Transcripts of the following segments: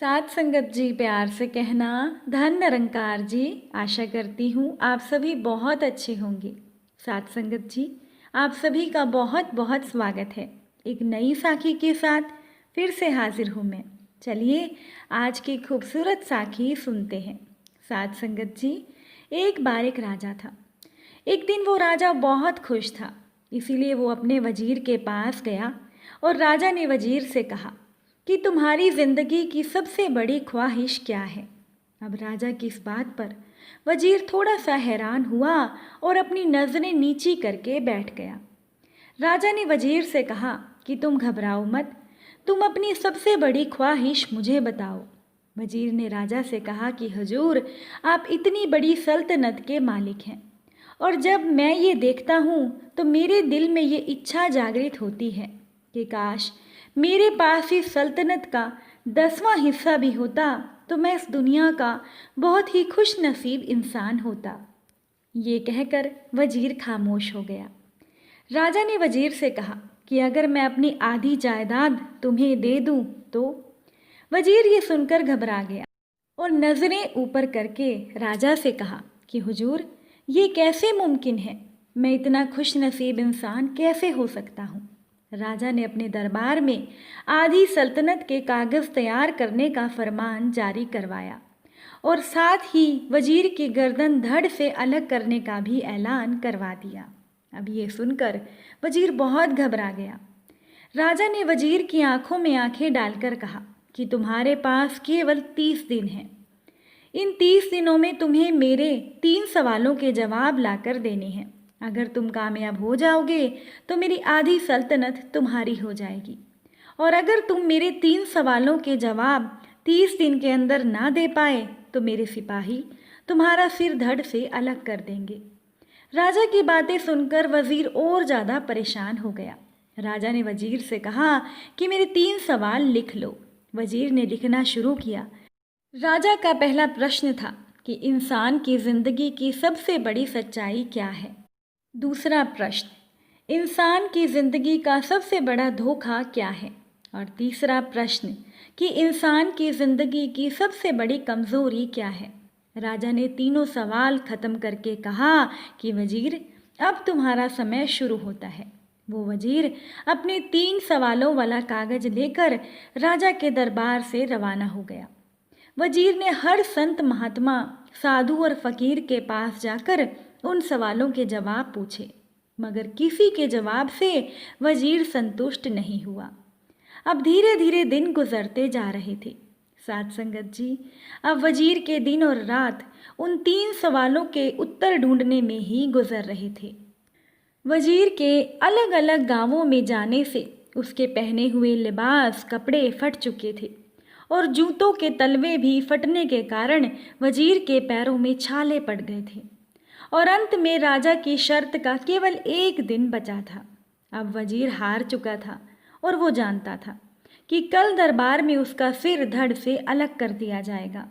साथ संगत जी, प्यार से कहना। धन निरंकार जी, आशा करती हूँ आप सभी बहुत अच्छे होंगे। साथ संगत जी, आप सभी का बहुत बहुत स्वागत है। एक नई साखी के साथ फिर से हाजिर हूँ मैं। चलिए आज की खूबसूरत साखी सुनते हैं। साथ संगत जी, एक बार एक राजा था। एक दिन वो राजा बहुत खुश था, इसीलिए वो अपने वजीर के पास गया और राजा ने वजीर से कहा कि तुम्हारी जिंदगी की सबसे बड़ी ख्वाहिश क्या है। अब राजा की इस बात पर वजीर थोड़ा सा हैरान हुआ और अपनी नज़रें नीची करके बैठ गया। राजा ने वजीर से कहा कि तुम घबराओ मत, तुम अपनी सबसे बड़ी ख्वाहिश मुझे बताओ। वजीर ने राजा से कहा कि हुजूर, आप इतनी बड़ी सल्तनत के मालिक हैं और जब मैं ये देखता हूँ तो मेरे दिल में ये इच्छा जागृत होती है कि काश मेरे पास इस सल्तनत का 10वां हिस्सा भी होता तो मैं इस दुनिया का बहुत ही खुश नसीब इंसान होता। ये कहकर वजीर खामोश हो गया। राजा ने वजीर से कहा कि अगर मैं अपनी आधी जायदाद तुम्हें दे दूं तो। वजीर ये सुनकर घबरा गया और नज़रें ऊपर करके राजा से कहा कि हुजूर, ये कैसे मुमकिन है, मैं इतना खुश नसीब इंसान कैसे हो सकता हूँ। राजा ने अपने दरबार में आधी सल्तनत के कागज़ तैयार करने का फरमान जारी करवाया और साथ ही वजीर की गर्दन धड़ से अलग करने का भी ऐलान करवा दिया। अब ये सुनकर वजीर बहुत घबरा गया। राजा ने वजीर की आंखों में आंखें डालकर कहा कि तुम्हारे पास केवल 30 दिन हैं। इन 30 दिनों में तुम्हें मेरे 3 सवालों के जवाब लाकर देने हैं। अगर तुम कामयाब हो जाओगे तो मेरी आधी सल्तनत तुम्हारी हो जाएगी और अगर तुम मेरे 3 सवालों के जवाब 30 दिन के अंदर ना दे पाए तो मेरे सिपाही तुम्हारा सिर धड़ से अलग कर देंगे। राजा की बातें सुनकर वजीर और ज़्यादा परेशान हो गया। राजा ने वजीर से कहा कि मेरे 3 सवाल लिख लो। वजीर ने लिखना शुरू किया। राजा का पहला प्रश्न था कि इंसान की ज़िंदगी की सबसे बड़ी सच्चाई क्या है। दूसरा प्रश्न, इंसान की ज़िंदगी का सबसे बड़ा धोखा क्या है। और तीसरा प्रश्न कि इंसान की ज़िंदगी की सबसे बड़ी कमज़ोरी क्या है। राजा ने तीनों सवाल ख़त्म करके कहा कि वजीर, अब तुम्हारा समय शुरू होता है। वो वजीर अपने 3 सवालों वाला कागज़ लेकर राजा के दरबार से रवाना हो गया। वजीर ने हर संत महात्मा, साधु और फकीर के पास जाकर उन सवालों के जवाब पूछे, मगर किसी के जवाब से वजीर संतुष्ट नहीं हुआ। अब धीरे धीरे दिन गुजरते जा रहे थे। साथ संगत जी, अब वजीर के दिन और रात उन 3 सवालों के उत्तर ढूंढने में ही गुजर रहे थे। वजीर के अलग अलग गांवों में जाने से उसके पहने हुए लिबास, कपड़े फट चुके थे और जूतों के तलवे भी फटने के कारण वजीर के पैरों में छाले पड़ गए थे और अंत में राजा की शर्त का केवल 1 दिन बचा था। अब वजीर हार चुका था और वो जानता था कि कल दरबार में उसका सिर धड़ से अलग कर दिया जाएगा।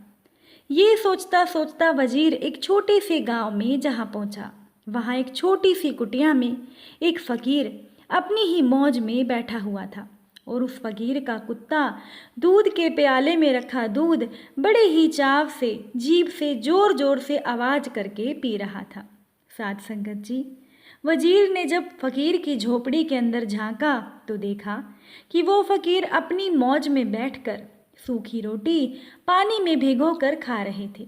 ये सोचता सोचता वजीर एक छोटे से गांव में जहाँ पहुँचा, वहाँ एक छोटी सी कुटिया में एक फ़कीर अपनी ही मौज में बैठा हुआ था और उस फकीर का कुत्ता दूध के प्याले में रखा दूध बड़े ही चाव से जीभ से जोर जोर से आवाज़ करके पी रहा था। साथ संगत जी, वजीर ने जब फकीर की झोपड़ी के अंदर झांका तो देखा कि वो फकीर अपनी मौज में बैठकर सूखी रोटी पानी में भिगोकर खा रहे थे।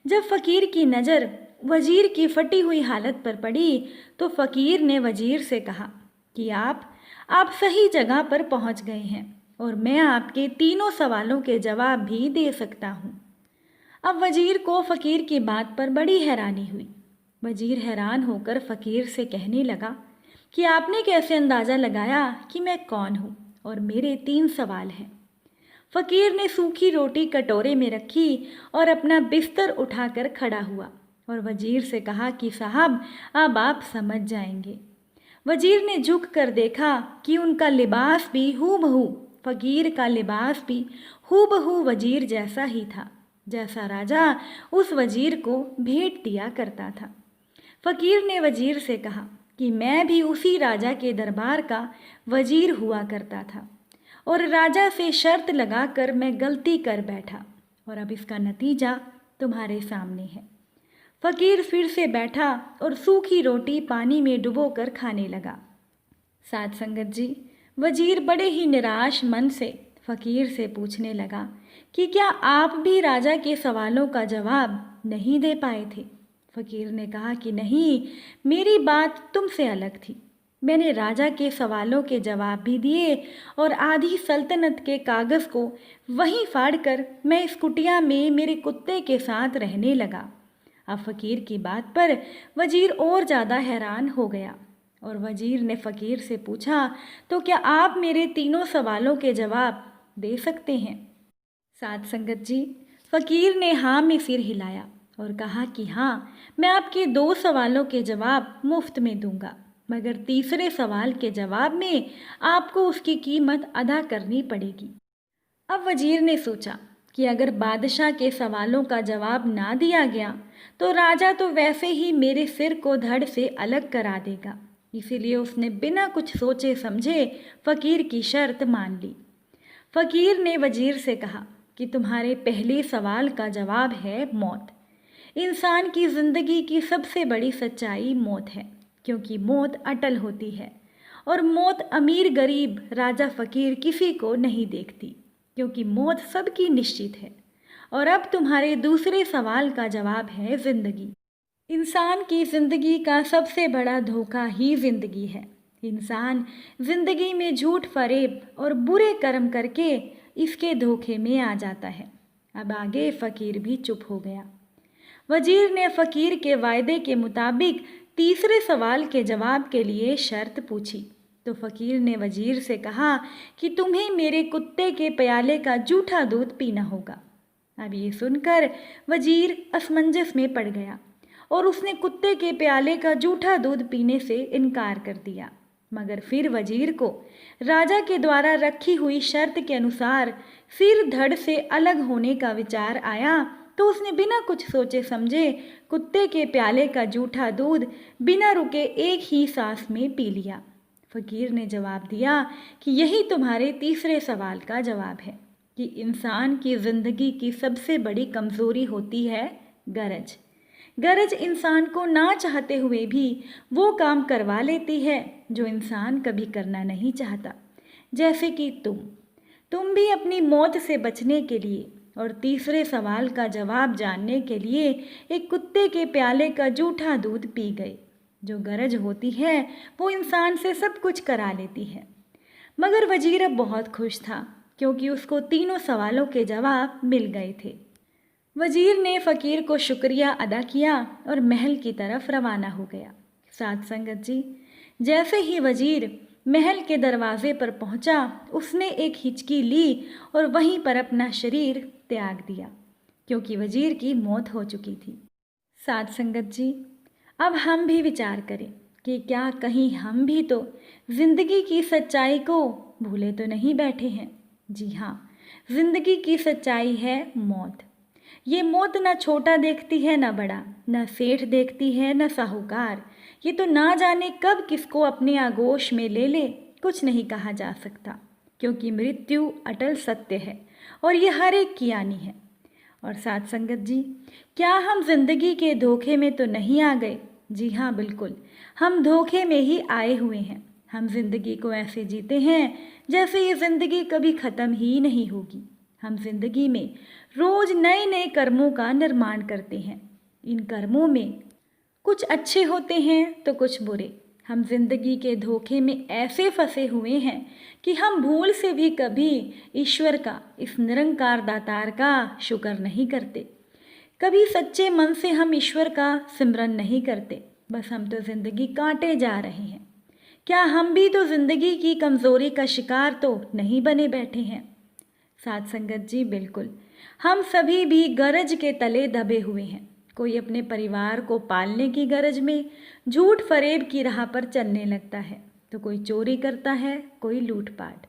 जब फकीर की नज़र वजीर की फटी हुई हालत पर पड़ी तो फकीर ने वजीर से कहा कि आप सही जगह पर पहुंच गए हैं और मैं आपके 3 सवालों के जवाब भी दे सकता हूं। अब वजीर को फ़कीर की बात पर बड़ी हैरानी हुई। वजीर हैरान होकर फ़कीर से कहने लगा कि आपने कैसे अंदाज़ा लगाया कि मैं कौन हूँ और मेरे 3 सवाल हैं। फ़कीर ने सूखी रोटी कटोरे में रखी और अपना बिस्तर उठाकर खड़ा हुआ और वजीर से कहा कि साहब, अब आप समझ जाएंगे। वजीर ने झुक कर देखा कि उनका लिबास भी हूबहू, फ़कीर का लिबास भी हूबहू वजीर जैसा ही था, जैसा राजा उस वजीर को भेंट दिया करता था। फ़कीर ने वजीर से कहा कि मैं भी उसी राजा के दरबार का वजीर हुआ करता था और राजा से शर्त लगाकर मैं गलती कर बैठा और अब इसका नतीजा तुम्हारे सामने है। फकीर फिर से बैठा और सूखी रोटी पानी में डुबोकर खाने लगा। साध संगत जी, वजीर बड़े ही निराश मन से फकीर से पूछने लगा कि क्या आप भी राजा के सवालों का जवाब नहीं दे पाए थे? फकीर ने कहा कि नहीं, मेरी बात तुमसे अलग थी। मैंने राजा के सवालों के जवाब भी दिए और आधी सल्तनत के कागज़ को वहीं फाड़कर मैं इस कुटिया में मेरे कुत्ते के साथ रहने लगा। अब फकीर की बात पर वजीर और ज़्यादा हैरान हो गया और वजीर ने फकीर से पूछा, तो क्या आप मेरे तीनों सवालों के जवाब दे सकते हैं? साध संगत जी, फकीर ने हाँ में सिर हिलाया और कहा कि हाँ, मैं आपके 2 सवालों के जवाब मुफ्त में दूंगा, मगर तीसरे सवाल के जवाब में आपको उसकी कीमत अदा करनी पड़ेगी। अब वजीर ने सोचा कि अगर बादशाह के सवालों का जवाब ना दिया गया तो राजा तो वैसे ही मेरे सिर को धड़ से अलग करा देगा। इसीलिए उसने बिना कुछ सोचे समझे फकीर की शर्त मान ली। फकीर ने वजीर से कहा कि तुम्हारे पहले सवाल का जवाब है मौत। इंसान की ज़िंदगी की सबसे बड़ी सच्चाई मौत है, क्योंकि मौत अटल होती है और मौत अमीर गरीब राजा फ़कीर किसी को नहीं देखती, क्योंकि मौत सबकी निश्चित है। और अब तुम्हारे दूसरे सवाल का जवाब है ज़िंदगी। इंसान की ज़िंदगी का सबसे बड़ा धोखा ही ज़िंदगी है। इंसान ज़िंदगी में झूठ फरेब और बुरे कर्म करके इसके धोखे में आ जाता है। अब आगे फ़कीर भी चुप हो गया। वजीर ने फ़कीर के वायदे के मुताबिक तीसरे सवाल के जवाब के लिए शर्त पूछी तो फ़कीर ने वजीर से कहा कि तुम्हें मेरे कुत्ते के प्याले का जूठा दूध पीना होगा। अब ये सुनकर वजीर असमंजस में पड़ गया और उसने कुत्ते के प्याले का जूठा दूध पीने से इनकार कर दिया। मगर फिर वजीर को राजा के द्वारा रखी हुई शर्त के अनुसार सिर धड़ से अलग होने का विचार आया तो उसने बिना कुछ सोचे समझे कुत्ते के प्याले का जूठा दूध बिना रुके एक ही सांस में पी लिया। फ़कीर ने जवाब दिया कि यही तुम्हारे तीसरे सवाल का जवाब है कि इंसान की ज़िंदगी की सबसे बड़ी कमज़ोरी होती है गरज। गरज इंसान को ना चाहते हुए भी वो काम करवा लेती है जो इंसान कभी करना नहीं चाहता। जैसे कि तुम भी अपनी मौत से बचने के लिए और तीसरे सवाल का जवाब जानने के लिए एक कुत्ते के प्याले का जूठा दूध पी गए। जो गरज होती है वो इंसान से सब कुछ करा लेती है। मगर वजीर अब बहुत खुश था क्योंकि उसको तीनों सवालों के जवाब मिल गए थे। वजीर ने फ़कीर को शुक्रिया अदा किया और महल की तरफ रवाना हो गया। साध संगत जी, जैसे ही वजीर महल के दरवाजे पर पहुंचा, उसने एक हिचकी ली और वहीं पर अपना शरीर त्याग दिया, क्योंकि वजीर की मौत हो चुकी थी। साध संगत जी, अब हम भी विचार करें कि क्या कहीं हम भी तो ज़िंदगी की सच्चाई को भूले तो नहीं बैठे हैं। जी हाँ, ज़िंदगी की सच्चाई है मौत। ये मौत ना छोटा देखती है ना बड़ा, ना सेठ देखती है ना साहूकार। ये तो ना जाने कब किसको अपने आगोश में ले ले, कुछ नहीं कहा जा सकता, क्योंकि मृत्यु अटल सत्य है और ये हर एक की आनी है। और साथ संगत जी, क्या हम जिंदगी के धोखे में तो नहीं आ गए? जी हाँ, बिल्कुल, हम धोखे में ही आए हुए हैं। हम जिंदगी को ऐसे जीते हैं जैसे ये ज़िंदगी कभी ख़त्म ही नहीं होगी। हम जिंदगी में रोज़ नए नए कर्मों का निर्माण करते हैं। इन कर्मों में कुछ अच्छे होते हैं तो कुछ बुरे। हम जिंदगी के धोखे में ऐसे फंसे हुए हैं कि हम भूल से भी कभी ईश्वर का, इस निरंकार दातार का शुक्र नहीं करते। कभी सच्चे मन से हम ईश्वर का सिमरन नहीं करते। बस हम तो ज़िंदगी काटे जा रहे हैं। क्या हम भी तो ज़िंदगी की कमज़ोरी का शिकार तो नहीं बने बैठे हैं? साथ संगत जी, बिल्कुल, हम सभी भी गरज के तले दबे हुए हैं। कोई अपने परिवार को पालने की गरज में झूठ फरेब की राह पर चलने लगता है, तो कोई चोरी करता है, कोई लूटपाट।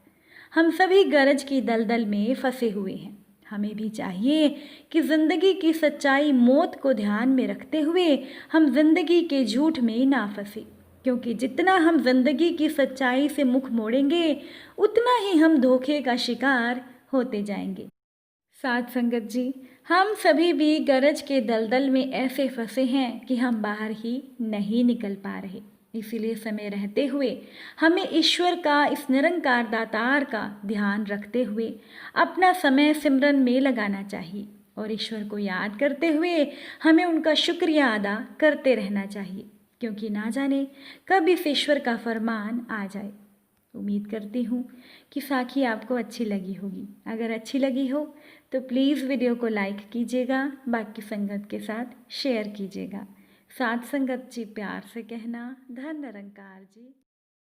हम सभी गरज की दलदल में फंसे हुए हैं। हमें भी चाहिए कि ज़िंदगी की सच्चाई मौत को ध्यान में रखते हुए हम जिंदगी के झूठ में ना फंसे। क्योंकि जितना हम जिंदगी की सच्चाई से मुख मोड़ेंगे उतना ही हम धोखे का शिकार होते जाएंगे। साथ संगत जी, हम सभी भी गरज के दलदल में ऐसे फंसे हैं कि हम बाहर ही नहीं निकल पा रहे। इसीलिए समय रहते हुए हमें ईश्वर का, इस निरंकार दातार का ध्यान रखते हुए अपना समय सिमरन में लगाना चाहिए और ईश्वर को याद करते हुए हमें उनका शुक्रिया अदा करते रहना चाहिए, क्योंकि ना जाने कब इस ईश्वर का फरमान आ जाए। उम्मीद करती हूँ कि साखी आपको अच्छी लगी होगी। अगर अच्छी लगी हो तो प्लीज़ वीडियो को लाइक कीजिएगा, बाकी संगत के साथ शेयर कीजिएगा। साथ संगत जी प्यार से कहना, धन निरंकार जी।